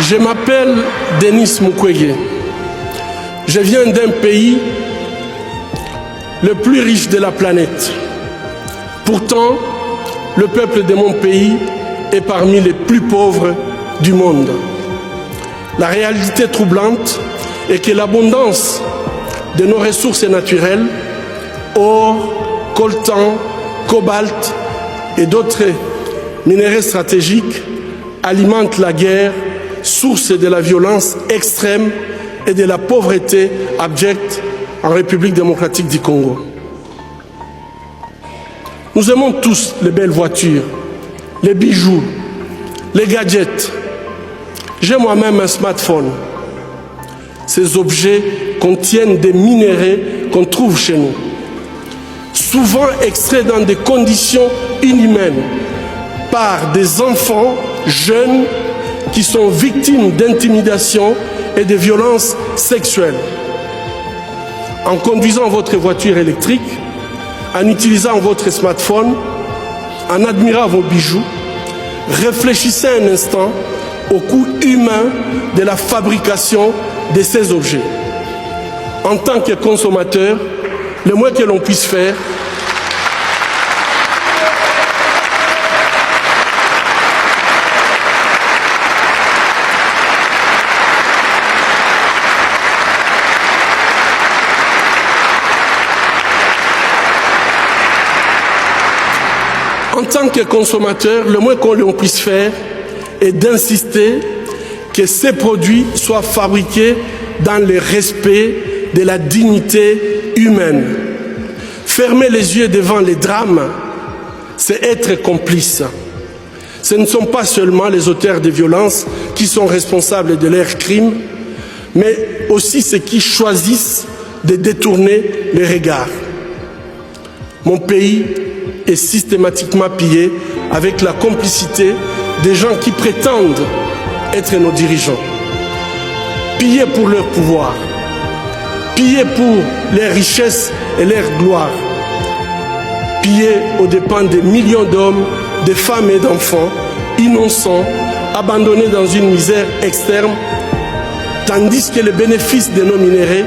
Je m'appelle Denis Mukwege. Je viens d'un pays le plus riche de la planète. Pourtant, le peuple de mon pays est parmi les plus pauvres du monde. La réalité troublante est que l'abondance de nos ressources naturelles, or, coltan, cobalt et d'autres minéraux stratégiques, alimente la guerre, source de la violence extrême et de la pauvreté abjecte en République démocratique du Congo. Nous aimons tous les belles voitures, les bijoux, les gadgets. J'ai moi-même un smartphone. Ces objets contiennent des minéraux qu'on trouve chez nous, souvent extraits dans des conditions inhumaines par des enfants jeunes qui sont victimes d'intimidation et de violences sexuelles. En conduisant votre voiture électrique, en utilisant votre smartphone, en admirant vos bijoux, réfléchissez un instant au coût humain de la fabrication de ces objets. En tant que consommateur, le moins que l'on puisse faire, est d'insister que ces produits soient fabriqués dans le respect de la dignité humaine. Fermer les yeux devant les drames, c'est être complice. Ce ne sont pas seulement les auteurs de violences qui sont responsables de leurs crimes, mais aussi ceux qui choisissent de détourner les regards. Mon pays est systématiquement pillé avec la complicité des gens qui prétendent être nos dirigeants. Pillés pour leur pouvoir, pillés pour leurs richesses et leur gloire, pillés aux dépens de millions d'hommes, de femmes et d'enfants innocents, abandonnés dans une misère externe, tandis que les bénéfices de nos minéraux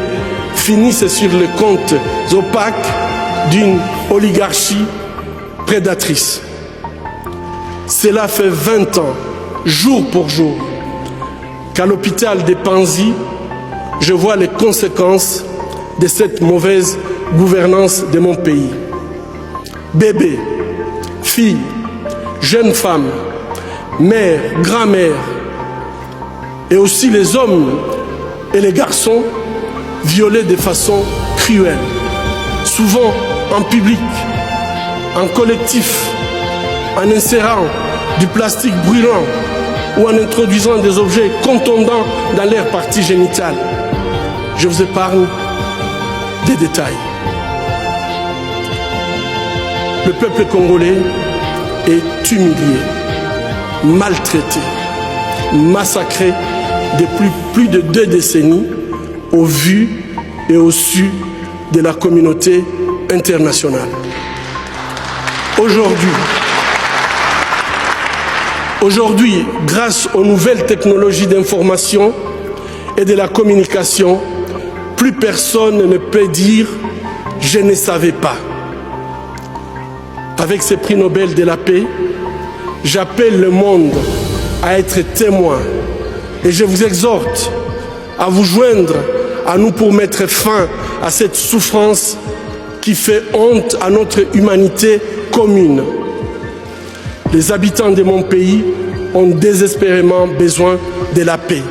finissent sur les comptes opaques d'une oligarchie prédatrice. Cela fait 20 ans, jour pour jour, qu'à l'hôpital de Panzi, je vois les conséquences de cette mauvaise gouvernance de mon pays. Bébés, filles, jeunes femmes, mères, grand-mères, et aussi les hommes et les garçons violés de façon cruelle, souvent en public, en collectif, en insérant du plastique brûlant ou en introduisant des objets contondants dans leurs parties génitales. Je vous épargne des détails. Le peuple congolais est humilié, maltraité, massacré depuis plus de 2 décennies au vu et au su de la communauté internationale. Aujourd'hui, grâce aux nouvelles technologies d'information et de la communication, plus personne ne peut dire « je ne savais pas ». Avec ces prix Nobel de la paix, j'appelle le monde à être témoin et je vous exhorte à vous joindre à nous pour mettre fin à cette souffrance qui fait honte à notre humanité commune. Les habitants de mon pays ont désespérément besoin de la paix.